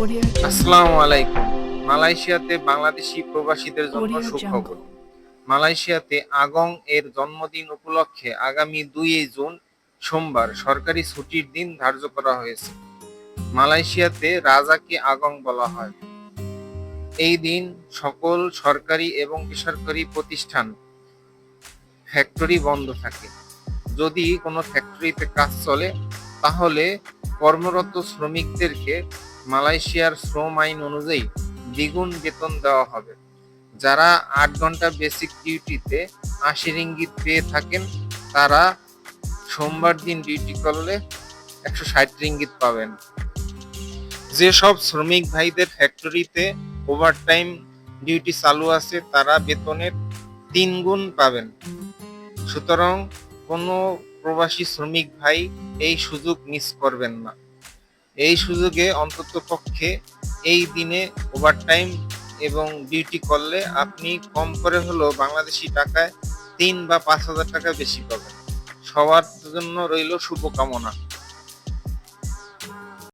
আসসালামু আলাইকুম। মালয়েশিয়াতে বাংলাদেশি প্রবাসীদের জন্য সুখবর। মালয়েশিয়াতে আগং এর জন্মদিন উপলক্ষে আগামী 2 জুন সোমবার সরকারি ছুটির দিন ধার্য করা হয়েছে। মালয়েশিয়াতে রাজাকে আগং বলা হয়। এই দিন সকল সরকারি এবং বেসরকারি প্রতিষ্ঠান, ফ্যাক্টরি বন্ধ থাকে। যদি কোনো ফ্যাক্টরিতে কাজ চলে তাহলে কর্মরত শ্রমিকদেরকে মালয়েশিয়ার শ্রম আইন অনুযায়ী দ্বিগুণ বেতন দেওয়া হবে। যারা 8 ঘন্টা বেসিক ডিউটিতে 80 রিঙ্গিত পেয়ে থাকেন তারা সোমবার দিন ডিউটি করলে 160 রিঙ্গিত পাবেন। যেসব শ্রমিক ভাইদের ফ্যাক্টরিতে ওভারটাইম ডিউটি চালু আছে তারা বেতনের 3 গুণ পাবেন। সুতরাং কোনো প্রবাসী শ্রমিক ভাই এই সুযোগ মিস করবেন না। এই সুযোগে অন্ততপক্ষে এই দিনে ওভারটাইম এবং ডিউটি করলে আপনি কম করে হলেও বাংলাদেশি টাকায় 3 বা 5 হাজার টাকা বেশি পাবেন। সবার জন্য রইল শুভকামনা।